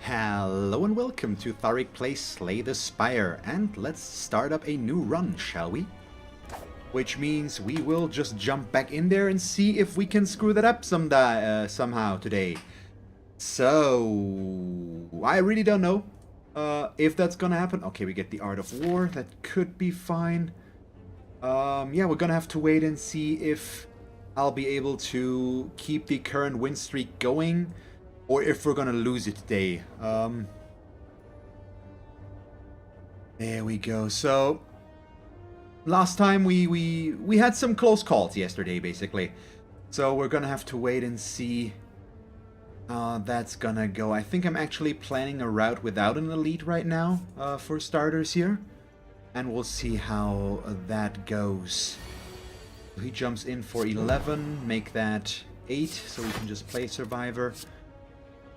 Hello and welcome to Thalric plays Slay the Spire, and let's start up a new run, shall we? Which means we will just jump back in there and see if we can screw that up somehow today. So, I really don't know if that's gonna happen. Okay, we get the Art of War, that could be fine. Yeah, we're gonna have to wait and see if I'll be able to keep the current win streak going, or if we're gonna lose it today. There we go. So last time we had some close calls yesterday, basically. So we're gonna have to wait and see how that's gonna go. I think I'm actually planning a route without an elite right now, for starters here, and we'll see how that goes. He jumps in for 11, make that 8, so we can just play Survivor.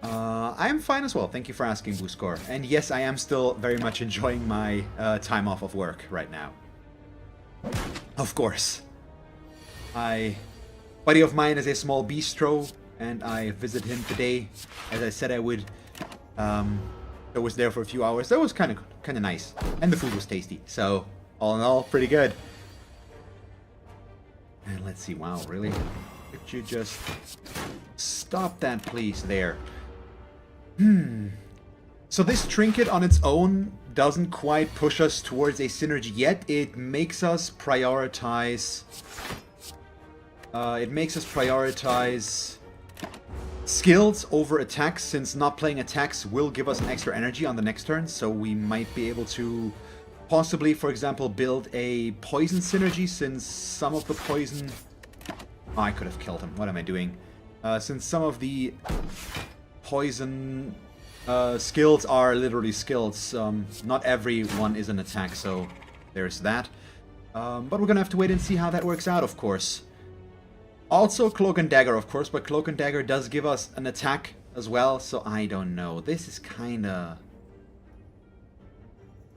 I am fine as well, thank you for asking, Buskor. And yes, I am still very much enjoying my time off of work right now. Of course. A buddy of mine is a small bistro, and I visit him today, as I said I would. I was there for a few hours. That was kind of nice, and the food was tasty. So all in all, pretty good. And let's see. Wow, really? Could you just stop that, please? There. So this trinket on its own doesn't quite push us towards a synergy yet. It makes us prioritize. Skills over attacks, since not playing attacks will give us an extra energy on the next turn. So we might be able to possibly, for example, build a poison synergy, since some of the poison... Oh, I could have killed him. What am I doing? Since some of the poison skills are literally skills. Not every one is an attack, so there's that. But we're gonna have to wait and see how that works out, of course. Also Cloak and Dagger, of course, but Cloak and Dagger does give us an attack as well, so I don't know. This is kinda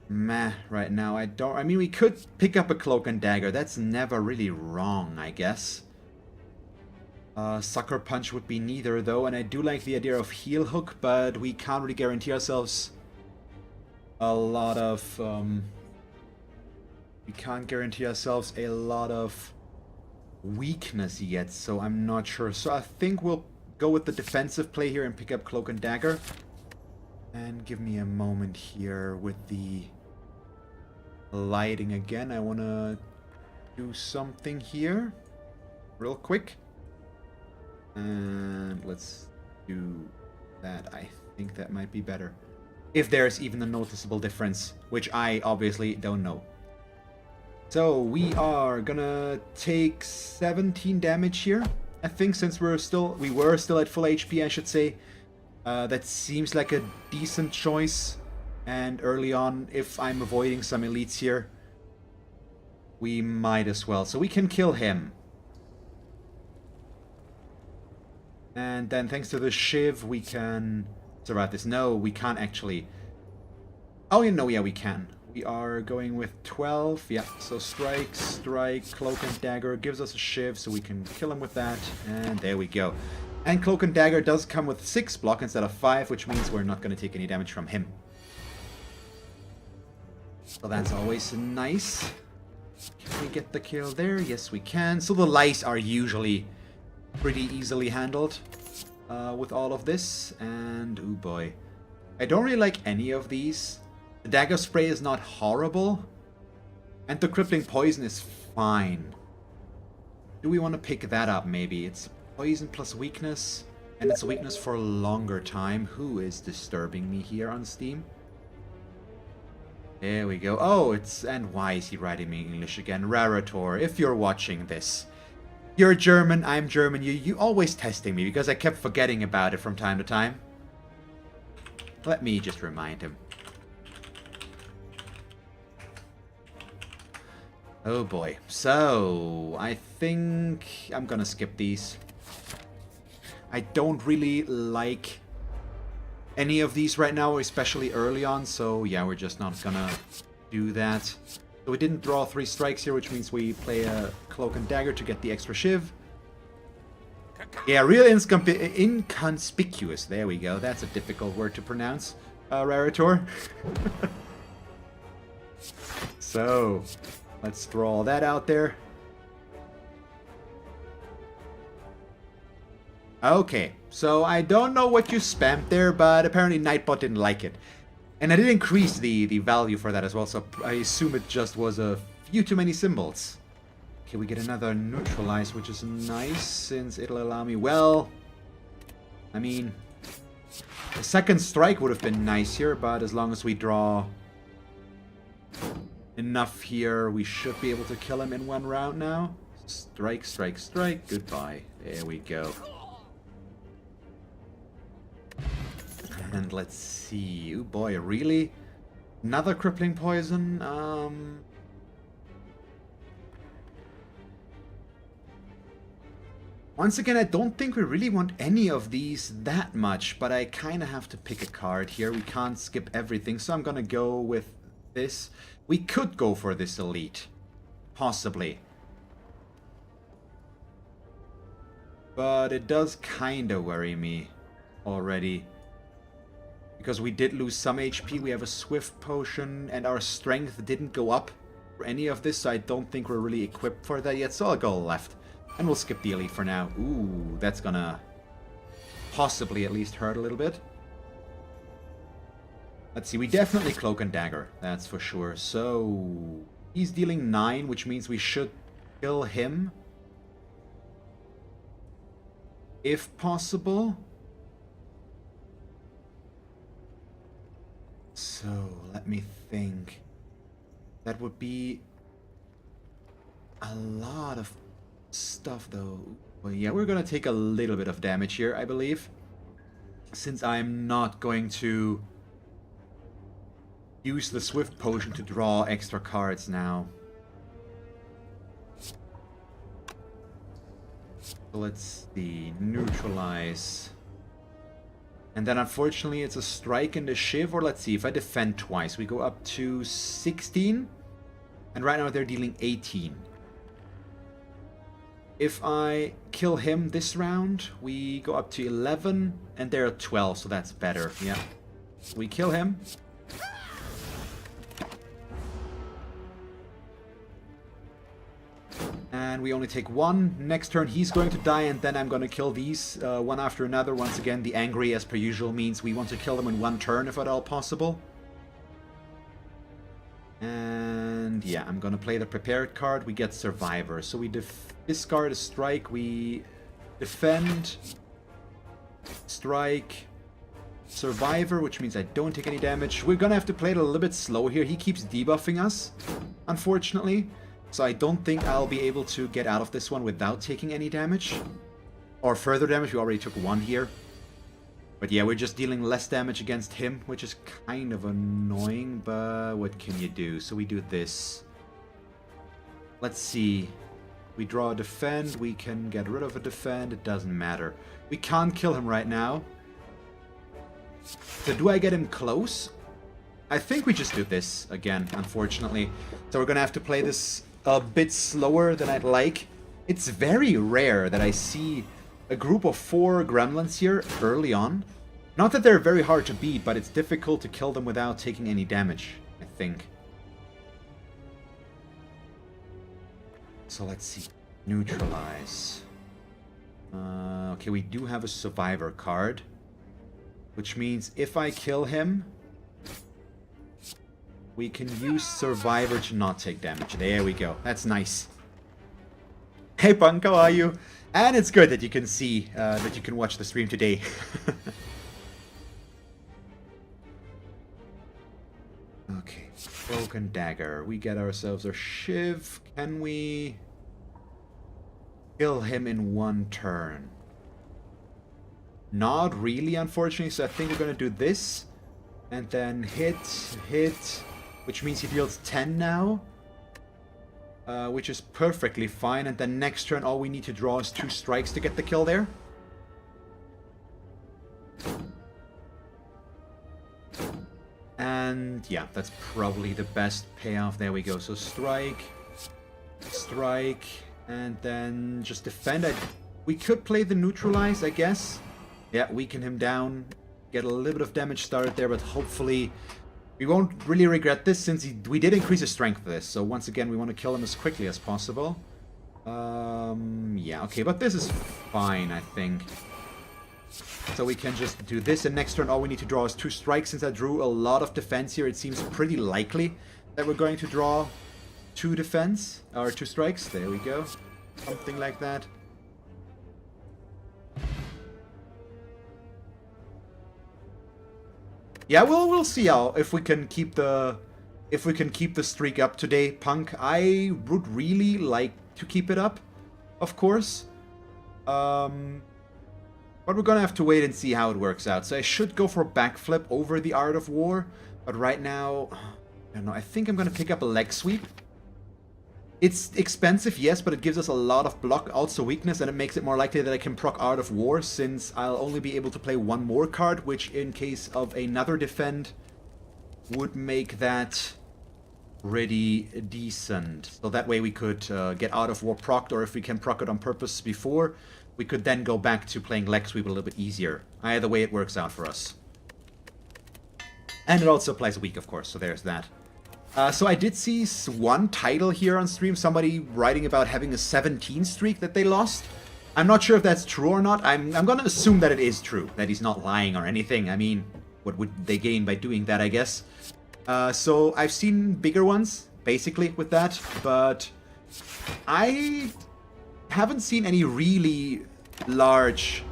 meh right now. I mean, we could pick up a Cloak and Dagger. That's never really wrong, I guess. Sucker Punch would be neither, though, and I do like the idea of Heal Hook, but we can't really guarantee ourselves a lot of... we can't guarantee ourselves a lot of weakness yet, so I'm not sure. So I think we'll go with the defensive play here and pick up Cloak and Dagger. And give me a moment here with the lighting again. I want to do something here real quick. And let's do that. I think that might be better. If there's even a noticeable difference, which I obviously don't know. So we are gonna take 17 damage here. I think since we were still at full HP, I should say. That seems like a decent choice. And early on, if I'm avoiding some elites here, we might as well. So we can kill him. And then thanks to the Shiv, we can survive this. No, we can't actually. Oh, yeah, no, yeah, we can. We are going with 12. Yeah, so strike, Cloak and Dagger gives us a Shiv, so we can kill him with that. And there we go. And Cloak and Dagger does come with 6 block instead of 5, which means we're not going to take any damage from him. So that's always nice. Can we get the kill there? Yes, we can. So the lice are usually pretty easily handled with all of this. And, oh boy. I don't really like any of these. The Dagger Spray is not horrible. And the Crippling Poison is fine. Do we want to pick that up, maybe? It's poison plus weakness. And it's a weakness for a longer time. Who is disturbing me here on Steam? There we go. Oh, it's... And why is he writing me English again? Rarator, if you're watching this. You're German, I'm German. You always testing me because I kept forgetting about it from time to time. Let me just remind him. Oh boy. So, I think I'm gonna skip these. I don't really like any of these right now, especially early on. So yeah, we're just not gonna do that. So we didn't draw 3 strikes here, which means we play a Cloak and Dagger to get the extra Shiv. Yeah, real inconspicuous. There we go. That's a difficult word to pronounce, Raritor. So, let's draw that out there. Okay, so I don't know what you spammed there, but apparently Nightbot didn't like it. And I did increase the value for that as well, so I assume it just was a few too many symbols. Okay, we get another neutralize, which is nice, since it'll allow me... Well, I mean, the second strike would have been nice here, but as long as we draw enough here, we should be able to kill him in one round now. Strike, strike, strike, goodbye. There we go. And let's see. Oh boy, really? Another crippling poison? Once again, I don't think we really want any of these that much, but I kind of have to pick a card here. We can't skip everything, so I'm gonna go with this. We could go for this elite. Possibly. But it does kind of worry me already. Because we did lose some HP, we have a swift potion, and our strength didn't go up for any of this, so I don't think we're really equipped for that yet, so I'll go left. And we'll skip the elite for now. Ooh, that's gonna possibly at least hurt a little bit. Let's see, we definitely cloak and dagger, that's for sure. So, he's dealing 9, which means we should kill him. If possible. So, let me think. That would be a lot of stuff, though. Well, yeah, we're gonna take a little bit of damage here, I believe. Since I'm not going to use the Swift Potion to draw extra cards now. So let's see. Neutralize. And then unfortunately it's a strike and a shiv, or let's see, if I defend twice, we go up to 16. And right now they're dealing 18. If I kill him this round, we go up to 11, and they're at 12, so that's better, yeah. We kill him. And we only take one. Next turn he's going to die, and then I'm going to kill these one after another. Once again, the angry, as per usual, means we want to kill them in one turn if at all possible. And yeah, I'm going to play the prepared card. We get Survivor. So we discard a strike. We defend. Strike. Survivor, which means I don't take any damage. We're going to have to play it a little bit slow here. He keeps debuffing us, unfortunately. So I don't think I'll be able to get out of this one without taking any damage. Or further damage. We already took one here. But yeah, we're just dealing less damage against him, which is kind of annoying, but what can you do? So we do this. Let's see. We draw a defend. We can get rid of a defend. It doesn't matter. We can't kill him right now. So do I get him close? I think we just do this again, unfortunately. So we're going to have to play this a bit slower than I'd like. It's very rare that I see a group of 4 gremlins here early on. Not that they're very hard to beat, but it's difficult to kill them without taking any damage, I think. So let's see. Neutralize. Okay, we do have a survivor card. Which means if I kill him, we can use Survivor to not take damage. There we go. That's nice. Hey Punk, how are you? And it's good that you can see, that you can watch the stream today. Okay. Broken Dagger. We get ourselves a Shiv. Can we kill him in one turn? Not really, unfortunately. So I think we're going to do this. And then hit. Which means he deals 10 now. Which is perfectly fine. And then next turn, all we need to draw is 2 strikes to get the kill there. And yeah, that's probably the best payoff. There we go. So strike, strike, and then just defend. I We could play the neutralize, I guess. Yeah, weaken him down. Get a little bit of damage started there, but hopefully we won't really regret this since we did increase his strength for this. So once again, we want to kill him as quickly as possible. Yeah, okay, but this is fine, I think. So we can just do this, and next turn all we need to draw is 2 strikes. Since I drew a lot of defense here, it seems pretty likely that we're going to draw 2 defense, or 2 strikes. There we go. Something like that. Yeah, we'll see how if we can keep the streak up today, Punk. I would really like to keep it up, of course. But we're gonna have to wait and see how it works out. So I should go for a backflip over the Art of War, but right now, I don't know. I think I'm gonna pick up a leg sweep. It's expensive, yes, but it gives us a lot of block, also weakness, and it makes it more likely that I can proc Art of War, since I'll only be able to play 1 more card, which in case of another defend would make that pretty decent. So that way we could get Art of War procced, or if we can proc it on purpose before, we could then go back to playing leg sweep a little bit easier. Either way it works out for us. And it also applies a week, of course, so there's that. So I did see one title here on stream, somebody writing about having a 17 streak that they lost. I'm not sure if that's true or not. I'm gonna assume that it is true, that he's not lying or anything. I mean, what would they gain by doing that, I guess? So I've seen bigger ones, basically, with that, but I haven't seen any really large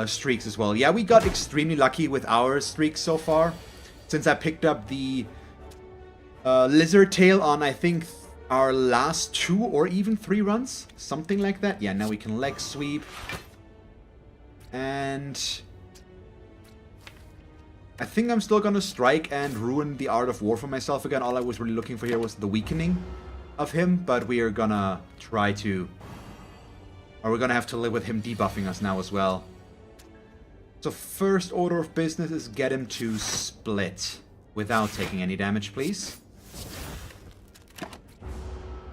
streaks as well. Yeah, we got extremely lucky with our streaks so far, since I picked up the lizard tail on, I think, our last 2 or even 3 runs, something like that. Yeah, now we can leg sweep, and I think I'm still gonna strike and ruin the Art of War for myself again. All I was really looking for here was the weakening of him, but we are gonna try to, or we're gonna have to live with him debuffing us now as well. So first order of business is get him to split without taking any damage, please.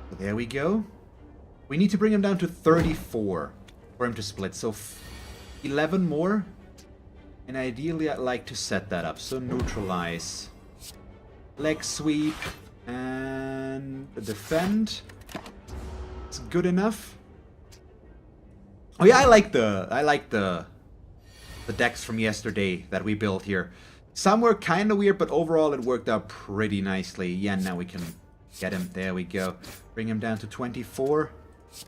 So there we go. We need to bring him down to 34 for him to split, so 11 more. And ideally I'd like to set that up. So neutralize, leg sweep, and defend. It's good enough. Oh yeah, I like the decks from yesterday that we built here. Some were kind of weird, but overall it worked out pretty nicely. Yeah, now we can get him. There we go. Bring him down to 24.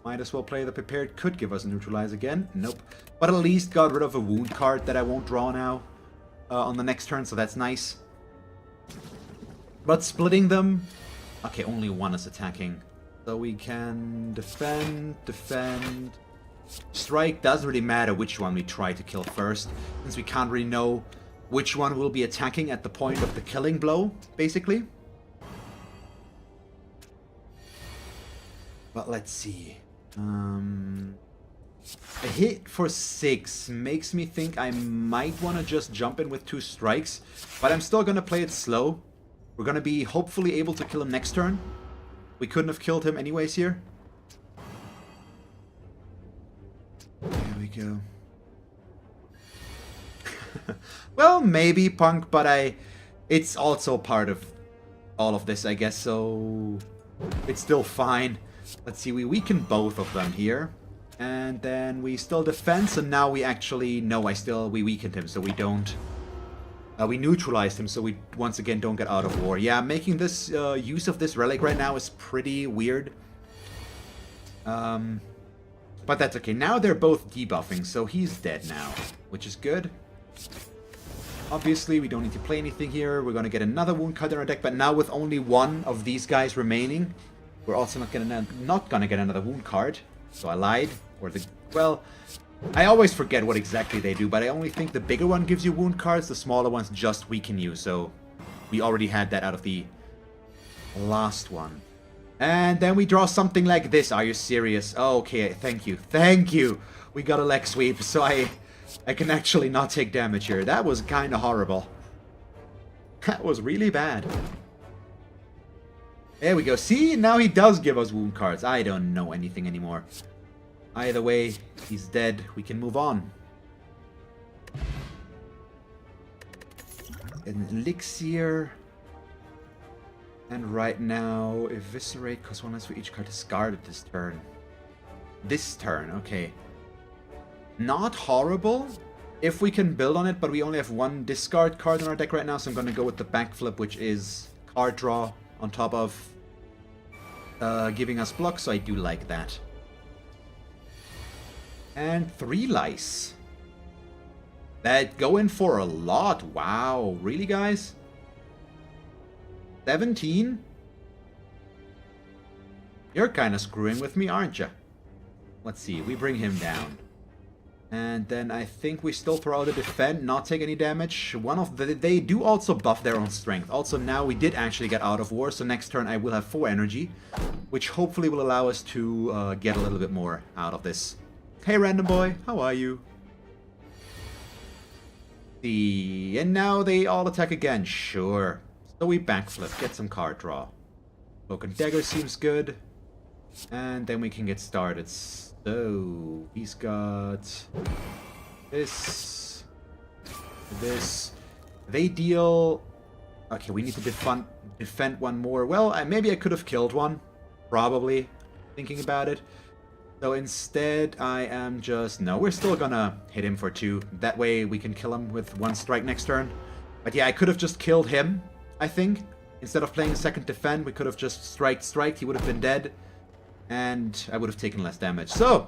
Might as well play the prepared. Could give us a neutralize again. Nope. But at least got rid of a wound card that I won't draw now on the next turn, so that's nice. But splitting them... Okay, only one is attacking. So we can defend, defend... Strike. Doesn't really matter which one we try to kill first, since we can't really know which one will be attacking at the point of the killing blow, basically. But let's see. A hit for 6 makes me think I might want to just jump in with 2 strikes, but I'm still going to play it slow. We're going to be hopefully able to kill him next turn. We couldn't have killed him anyways here. There we go. Well, maybe, Punk, but it's also part of all of this, I guess, so it's still fine. Let's see, we weaken both of them here. And then we still defend, so now we actually... No, we weakened him, so we don't... we neutralized him, so we once again don't get Out of War. Yeah, making this use of this relic right now is pretty weird. But that's okay. Now they're both debuffing, so he's dead now, which is good. Obviously, we don't need to play anything here. We're going to get another wound cut in our deck, but now with only one of these guys remaining, we're also not going to get another wound card. So I lied. Or well, I always forget what exactly they do, but I only think the bigger one gives you wound cards, the smaller ones just weaken you. So we already had that out of the last one. And then we draw something like this. Are you serious? Oh, okay, thank you. Thank you. We got a leg sweep, so I can actually not take damage here. That was kind of horrible. That was really bad. There we go. See, now he does give us wound cards. I don't know anything anymore. Either way, he's dead. We can move on. An elixir. And right now, eviscerate costs 1 less for each card discarded this turn. This turn, okay. Not horrible if we can build on it, but we only have 1 discard card in our deck right now, so I'm going to go with the backflip, which is card draw on top of giving us block, so I do like that. And 3 lice. That going for a lot. Wow. Really, guys? 17? You're kind of screwing with me, aren't you? Let's see. We bring him down. And then I think we still throw out a defend, not take any damage. They do also buff their own strength. Also, now we did actually get out of war, so next turn I will have 4 energy, which hopefully will allow us to get a little bit more out of this. Hey, random boy. How are you? And now they all attack again. Sure. So we backflip, get some card draw. Broken Dagger seems good. And then we can get started. So he's got this. They deal. Okay, we need to defend 1 more. Well, maybe I could have killed 1. Probably. Thinking about it. So instead, I am just... No, we're still gonna hit him for 2. That way we can kill him with 1 strike next turn. But yeah, I could have just killed him, I think. Instead of playing a second defend, we could have just striked. He would have been dead. And I would have taken less damage. So,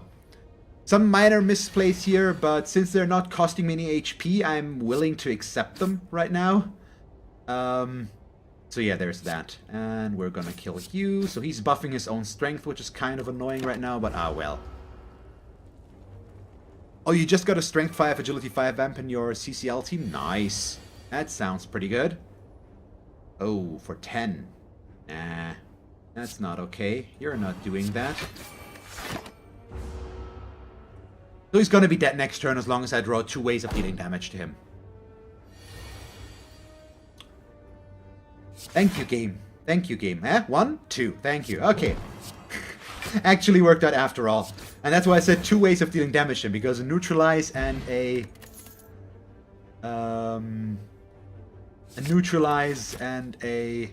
some minor misplays here, but since they're not costing me any HP, I'm willing to accept them right now. So yeah, there's that. And we're gonna kill you. So he's buffing his own strength, which is kind of annoying right now, but ah well. Oh, you just got a strength 5, agility 5 vamp in your CCL team? Nice. That sounds pretty good. Oh, for 10. Nah, that's not okay. You're not doing that. So he's gonna be dead next turn as long as I draw 2 ways of dealing damage to him. Thank you, game. Thank you, game. Eh? 1, 2. Thank you. Okay. Actually worked out after all. And that's why I said 2 ways of dealing damage to him, because a neutralize and a neutralize and a...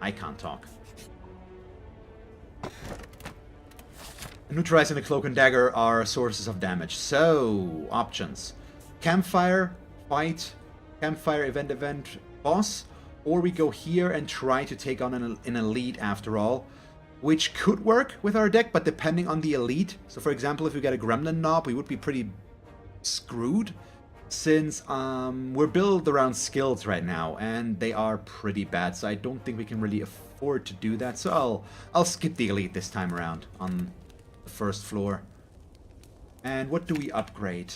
I can't talk. A neutralize and a cloak and dagger are sources of damage. So, options. Campfire, fight... Campfire, event, boss, or we go here and try to take on an elite after all, which could work with our deck, but depending on the elite. So for example, if we get a Gremlin Knob, we would be pretty screwed, since we're built around skills right now, and they are pretty bad, so I don't think we can really afford to do that, so I'll skip the elite this time around on the first floor. And what do we upgrade?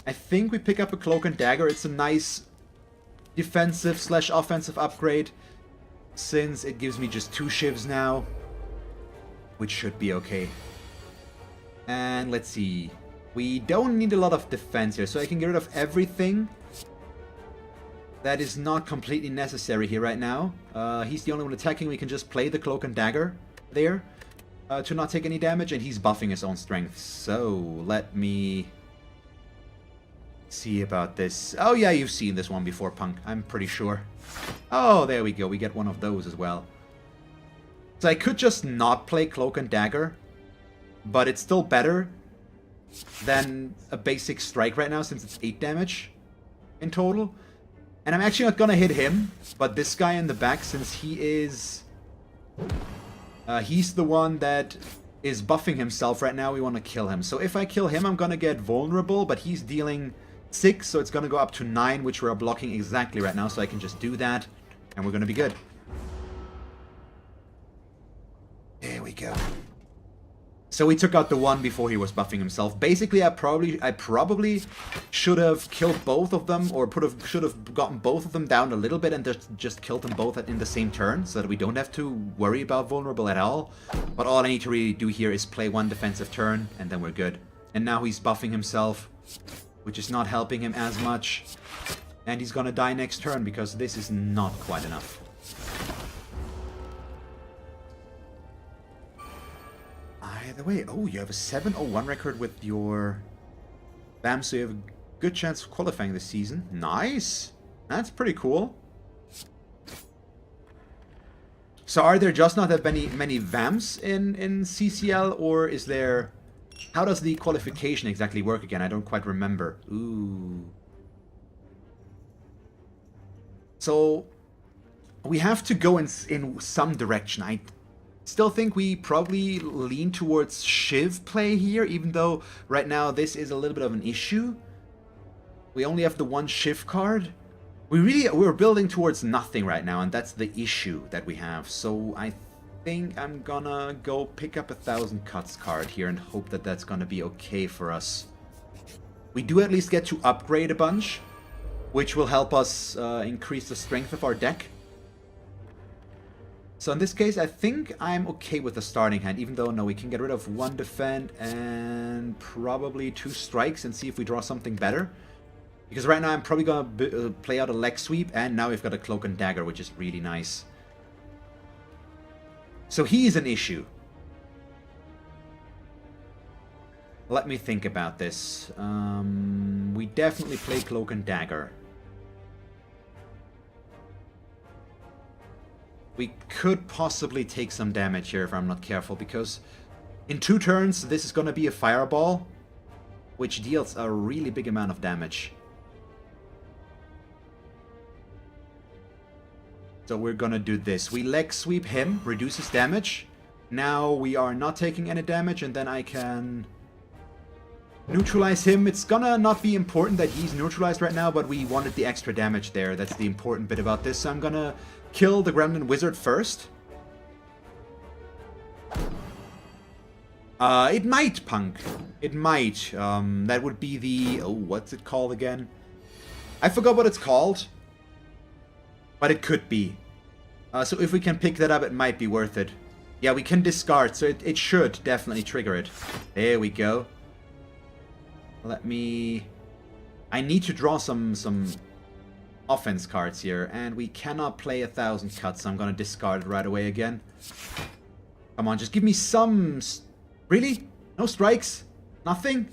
I think we pick up a Cloak and Dagger. It's a nice defensive/offensive upgrade, since it gives me just 2 shivs now, which should be okay. And let's see. We don't need a lot of defense here, so I can get rid of everything that is not completely necessary here right now. He's the only one attacking. We can just play the Cloak and Dagger there to not take any damage, and he's buffing his own strength. So let me... see about this. Oh yeah, you've seen this one before, Punk. I'm pretty sure. Oh, there we go. We get one of those as well. So I could just not play Cloak and Dagger, but it's still better than a basic strike right now, since it's 8 damage in total. And I'm actually not gonna hit him, but this guy in the back, since he is... he's the one that is buffing himself right now. We want to kill him. So if I kill him, I'm gonna get vulnerable, but he's dealing 6, so it's gonna go up to 9, which we're blocking exactly right now, so I can just do that, and we're gonna be good. There we go. So we took out the one before he was buffing himself. Basically, I probably should have killed both of them, or should have gotten both of them down a little bit and just killed them both in the same turn, so that we don't have to worry about vulnerable at all. But all I need to really do here is play 1 defensive turn, and then we're good. And now he's buffing himself, which is not helping him as much. And he's gonna die next turn, because this is not quite enough. the way, oh, you have a 701 record with your BAM, so you have a good chance of qualifying this season. Nice! That's pretty cool. So are there just not that many VAMs in CCL, or is there... How does the qualification exactly work again? I don't quite remember. Ooh. So we have to go in some direction. I still think we probably lean towards Shiv play here, even though right now this is a little bit of an issue. We only have the one Shiv card. We're building towards nothing right now, and that's the issue that we have. So I think I'm gonna go pick up a 1,000 cuts card here and hope that that's gonna be okay for us. We do at least get to upgrade a bunch, which will help us increase the strength of our deck. So in this case, I think I'm okay with the starting hand, even though, no, we can get rid of 1 defend and probably 2 strikes and see if we draw something better. Because right now I'm probably going to play out a leg sweep, and now we've got a cloak and dagger, which is really nice. So he's an issue. Let me think about this. We definitely play cloak and dagger. We could possibly take some damage here if I'm not careful, because in 2 turns this is going to be a fireball, which deals a really big amount of damage. So we're gonna do this. We leg sweep him, reduces damage. Now we are not taking any damage, and then I can neutralize him. It's gonna not be important that he's neutralized right now, but we wanted the extra damage there. That's the important bit about this. So I'm gonna kill the Gremlin Wizard first. It might, Punk. It might. That would be the... Oh, what's it called again? I forgot what it's called. But it could be. So if we can pick that up, it might be worth it. Yeah, we can discard, so it should definitely trigger it. There we go. Let me... I need to draw some offense cards here, and we cannot play 1,000 cuts, so I'm gonna discard it right away again. Come on, just give me some... Really? No strikes? Nothing?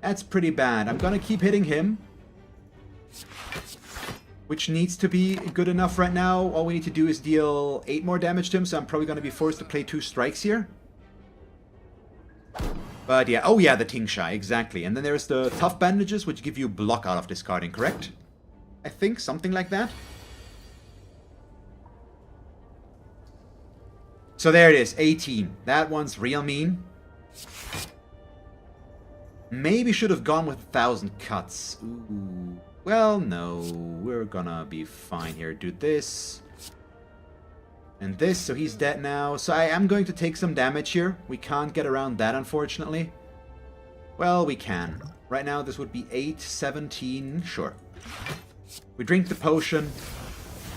That's pretty bad. I'm gonna keep hitting him, which needs to be good enough right now. All we need to do is deal 8 more damage to him, so I'm probably going to be forced to play 2 strikes here. But yeah, oh yeah, the Tingsha, exactly. And then there's the Tough Bandages, which give you block out of discarding, correct? I think, something like that. So there it is, 18. That one's real mean. Maybe should have gone with 1,000 cuts. Ooh. Well, no, we're gonna be fine here. Do this. And this, so he's dead now. So I am going to take some damage here. We can't get around that, unfortunately. Well, we can. Right now, this would be 8, 17, sure. We drink the potion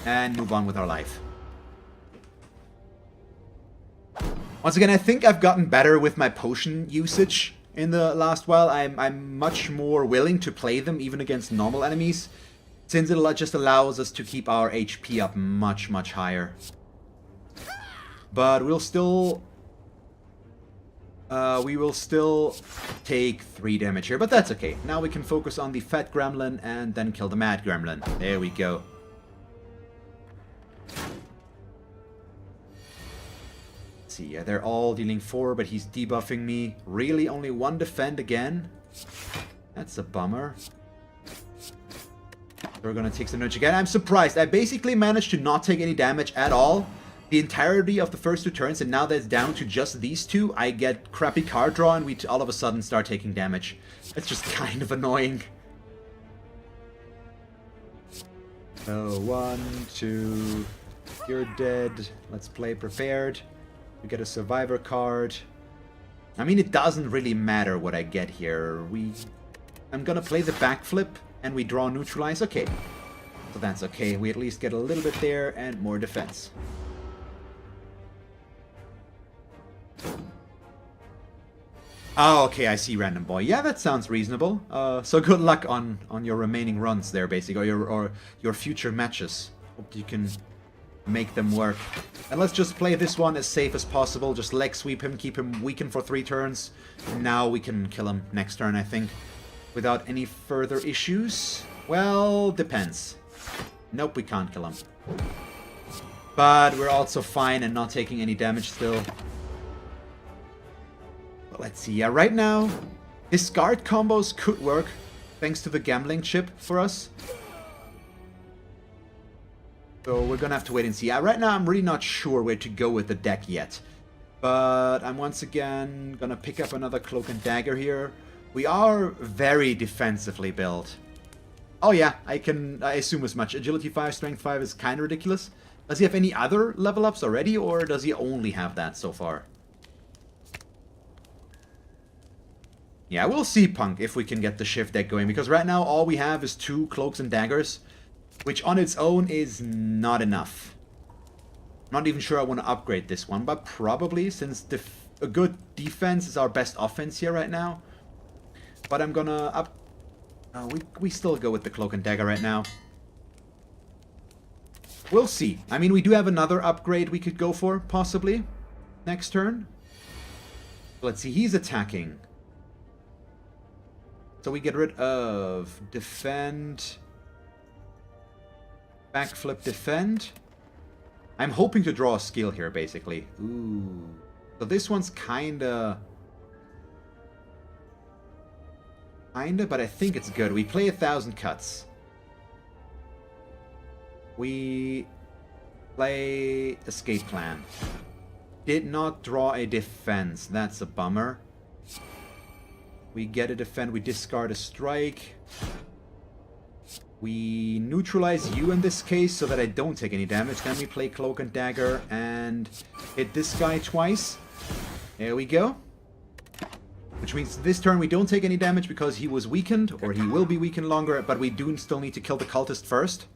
and move on with our life. Once again, I think I've gotten better with my potion usage. In the last while, I'm much more willing to play them even against normal enemies, since it just allows us to keep our HP up much, much higher. But we'll still... we will still take 3 damage here, but that's okay. Now we can focus on the Fat Gremlin and then kill the Mad Gremlin. There we go. Yeah, they're all dealing 4, but he's debuffing me. Really? Only 1 defend again? That's a bummer. We're gonna take some damage again. I'm surprised. I basically managed to not take any damage at all the entirety of the first 2 turns, and now that it's down to just these 2, I get crappy card draw, and we all of a sudden start taking damage. That's just kind of annoying. So, 1, 2... You're dead. Let's play prepared. We get a survivor card. I mean, it doesn't really matter what I get here. I'm gonna play the backflip, and we draw neutralize. Okay. So that's okay. We at least get a little bit there, and more defense. Oh, okay, I see, Random Boy. Yeah, that sounds reasonable. So good luck on your remaining runs there, basically, or your future matches. Hope you can make them work. And let's just play this one as safe as possible. Just leg sweep him, keep him weakened for 3 turns. Now we can kill him next turn, I think, without any further issues. Well, depends. Nope, we can't kill him. But we're also fine and not taking any damage still. But let's see. Yeah, right now, discard combos could work thanks to the gambling chip for us. So we're gonna have to wait and see. Yeah, right now I'm really not sure where to go with the deck yet. But I'm once again gonna pick up another Cloak and Dagger here. We are very defensively built. Oh yeah, I assume as much. Agility 5, Strength 5 is kind of ridiculous. Does he have any other level ups already, or does he only have that so far? Yeah, we'll see, Punk, if we can get the shift deck going, because right now all we have is 2 Cloaks and Daggers, which on its own is not enough. I'm not even sure I want to upgrade this one, but probably, since a good defense is our best offense here right now. But I'm gonna we still go with the Cloak and Dagger right now. We'll see. I mean, we do have another upgrade we could go for, possibly, next turn. Let's see, he's attacking. So we get rid of defend, backflip, defend. I'm hoping to draw a skill here, basically. Ooh. So this one's kinda, but I think it's good. We play 1,000 cuts. We play escape plan. Did not draw a defense. That's a bummer. We get a defend. We discard a strike. We neutralize you in this case so that I don't take any damage. Then we play Cloak and Dagger and hit this guy twice. There we go. Which means this turn we don't take any damage because he was weakened, or he will be weakened longer, but we do still need to kill the cultist first.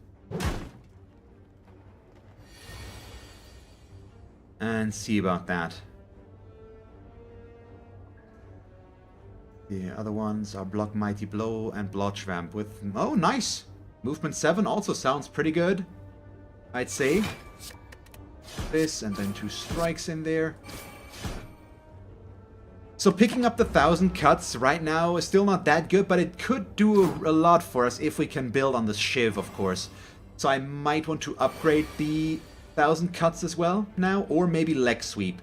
And see about that. The other ones are Block Mighty Blow and Blotch Vamp with... Oh, nice! Movement 7 also sounds pretty good, I'd say. This, and then 2 strikes in there. So picking up the 1,000 cuts right now is still not that good, but it could do a lot for us if we can build on the Shiv, of course. So I might want to upgrade the 1,000 cuts as well now, or maybe Leg Sweep.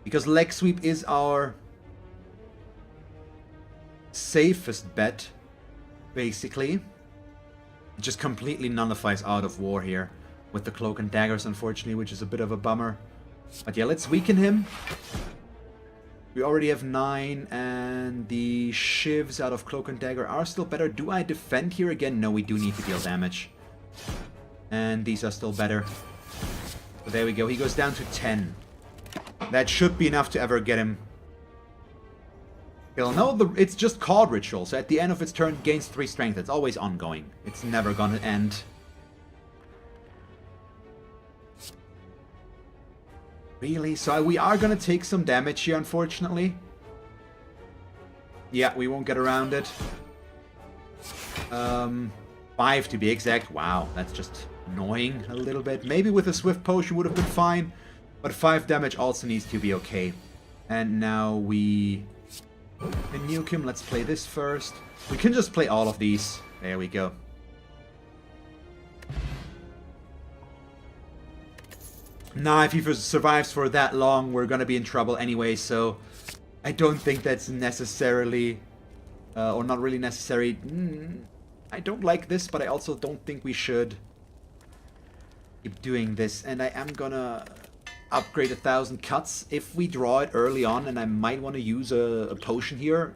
Because Leg Sweep is our safest bet, basically. It just completely nullifies Out of War here with the Cloak and Daggers, unfortunately, which is a bit of a bummer. But yeah, let's weaken him. We already have 9, and the Shivs out of Cloak and Dagger are still better. Do I defend here again? No, we do need to deal damage. And these are still better. So there we go. He goes down to 10. That should be enough to ever get him. No, it's just Called Ritual. So at the end of its turn, it gains 3 strength. It's always ongoing. It's never gonna end. Really? So we are gonna take some damage here, unfortunately. Yeah, we won't get around it. 5 to be exact. Wow, that's just annoying a little bit. Maybe with a Swift Potion would have been fine. But 5 damage also needs to be okay. And now we can nuke him. Let's play this first. We can just play all of these. There we go. Nah, if he survives for that long, we're gonna be in trouble anyway, so I don't think that's necessarily, or not really necessary. I don't like this, but I also don't think we should keep doing this. And I am gonna upgrade 1,000 cuts if we draw it early on, and I might want to use a potion here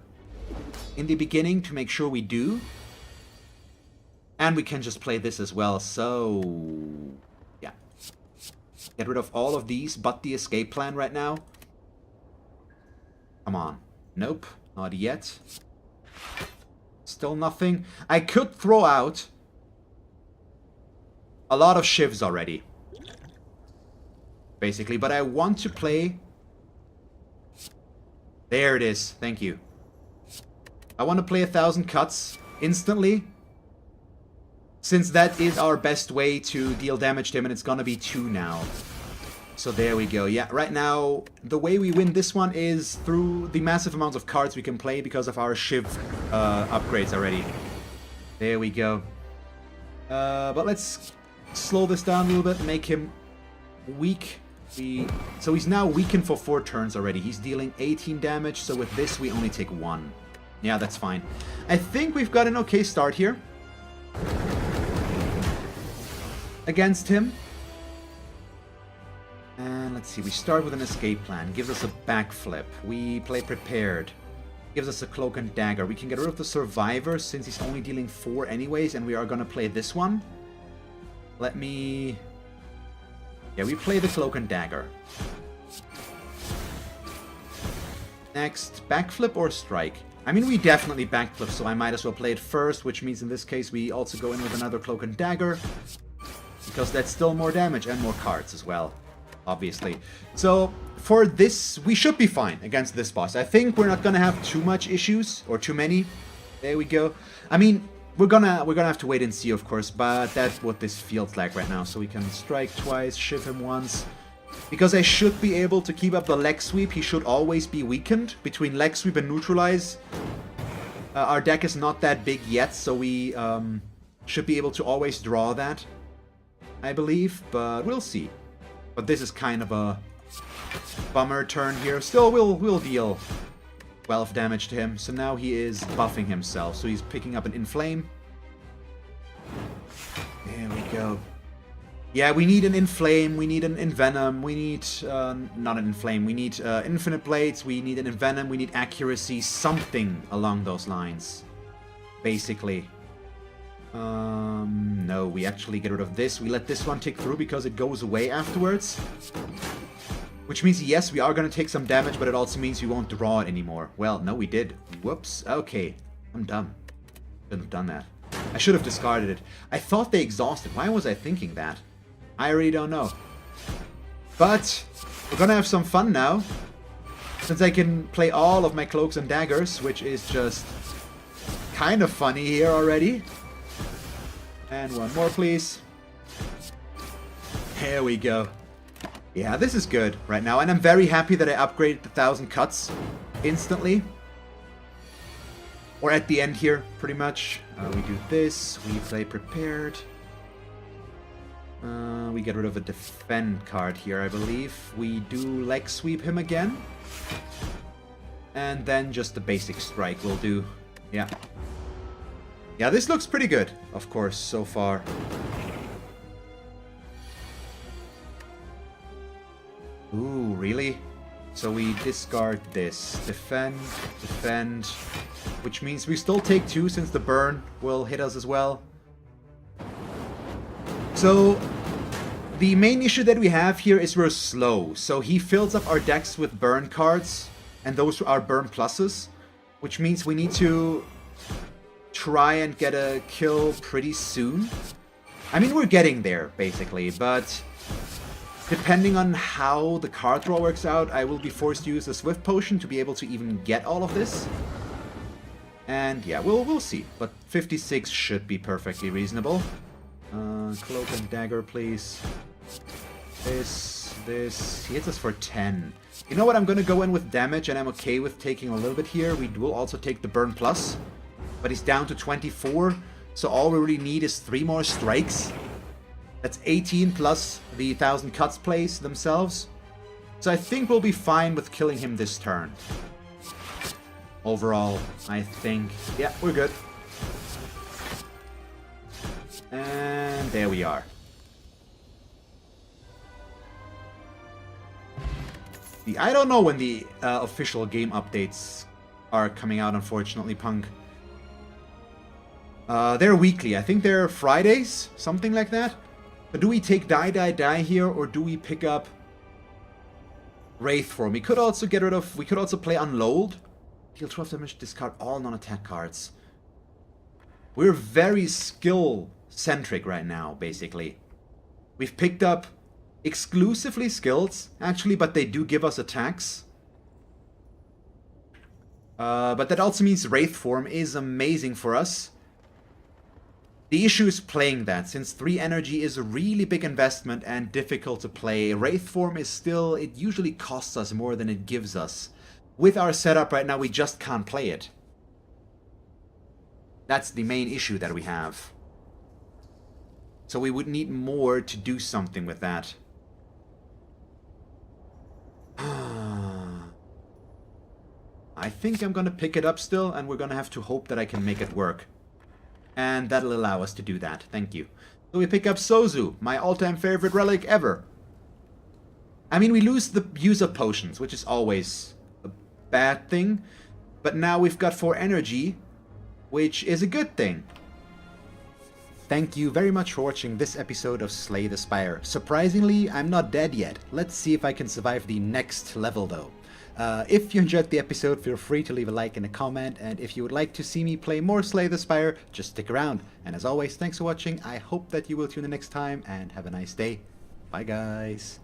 in the beginning to make sure we do. And we can just play this as well, so... Get rid of all of these but the escape plan right now. Come on. Nope. Not yet. Still nothing. I could throw out a lot of Shivs already. Basically. But I want to play... There it is. Thank you. I want to play 1,000 cuts instantly. Since that is our best way to deal damage to him, and it's gonna be 2 now. So there we go. Yeah, right now, the way we win this one is through the massive amounts of cards we can play because of our Shiv upgrades already. There we go. But let's slow this down a little bit, make him weak. So he's now weakened for 4 turns already. He's dealing 18 damage, so with this we only take 1. Yeah, that's fine. I think we've got an okay start here against him. And let's see, we start with an escape plan. Gives us a backflip. We play prepared. Gives us a cloak and dagger. We can get rid of the survivor since he's only dealing 4 anyways, and we are gonna play this one. Let me... Yeah, we play the cloak and dagger. Next, backflip or strike? I mean, we definitely backflip, so I might as well play it first, which means in this case we also go in with another cloak and dagger, because that's still more damage and more cards as well, obviously. So for this, we should be fine against this boss. I think we're not gonna have too much issues, or too many. There we go. I mean, we're gonna have to wait and see, of course, but that's what this feels like right now. So we can strike twice, shiv him once. Because I should be able to keep up the leg sweep, he should always be weakened. Between leg sweep and neutralize, our deck is not that big yet, so we should be able to always draw that, I believe, but we'll see. But this is kind of a bummer turn here. Still, we'll deal 12 damage to him, so now he is buffing himself, so he's picking up an Inflame. There we go. Yeah, we need an Inflame, we need an Envenom, we need, not an Inflame, we need Infinite Blades, we need an Envenom, we need Accuracy, something along those lines, basically. No, we actually get rid of this, we let this one tick through because it goes away afterwards. Which means, yes, we are going to take some damage, but it also means we won't draw it anymore. Well, no, we did. Whoops, okay, I'm dumb. Shouldn't have done that. I should have discarded it. I thought they exhausted, why was I thinking that? I really don't know. But we're gonna have some fun now. Since I can play all of my cloaks and daggers, which is just kind of funny here already. And one more, please. There we go. Yeah, this is good right now. And I'm very happy that I upgraded the 1,000 cuts instantly. Or at the end here, pretty much. We do this. We play prepared. We get rid of a defend card here, I believe. We do leg sweep him again. And then just the basic strike will do. Yeah. Yeah, this looks pretty good, of course, so far. Ooh, really? So we discard this. Defend, defend. Which means we still take 2 since the burn will hit us as well. So the main issue that we have here is we're slow. So he fills up our decks with burn cards, and those are burn pluses, which means we need to try and get a kill pretty soon. I mean, we're getting there, basically, but depending on how the card draw works out, I will be forced to use a Swift Potion to be able to even get all of this. And yeah, we'll see, but 56 should be perfectly reasonable. Cloak and dagger, please. This. He hits us for 10. You know what? I'm gonna go in with damage, and I'm okay with taking a little bit here. We will also take the burn plus, but he's down to 24, so all we really need is 3 more strikes. That's 18 plus the 1,000 cuts plays themselves. So I think we'll be fine with killing him this turn. Overall, I think, yeah, we're good. And there we are. I don't know when the official game updates are coming out, unfortunately, Punk. They're weekly. I think they're Fridays, something like that. But do we take die here, or do we pick up Wraith Form? We could also get rid of... We could also play Unload. Deal 12 damage, discard all non-attack cards. We're very skill-centric right now, basically. We've picked up exclusively skills, actually, but they do give us attacks. But that also means Wraith Form is amazing for us. The issue is playing that, since 3 energy is a really big investment and difficult to play. Wraith form is still, it usually costs us more than it gives us. With our setup right now, we just can't play it. That's the main issue that we have. So we would need more to do something with that. I think I'm gonna pick it up still, and we're gonna have to hope that I can make it work. And that'll allow us to do that. Thank you. So we pick up Sozu, my all-time favorite relic ever. I mean, we lose the use of potions, which is always a bad thing. But now we've got 4 energy, which is a good thing. Thank you very much for watching this episode of Slay the Spire. Surprisingly, I'm not dead yet. Let's see if I can survive the next level though. If you enjoyed the episode, feel free to leave a like and a comment, and if you would like to see me play more Slay the Spire, just stick around. And as always, thanks for watching. I hope that you will tune in next time, and have a nice day. Bye guys.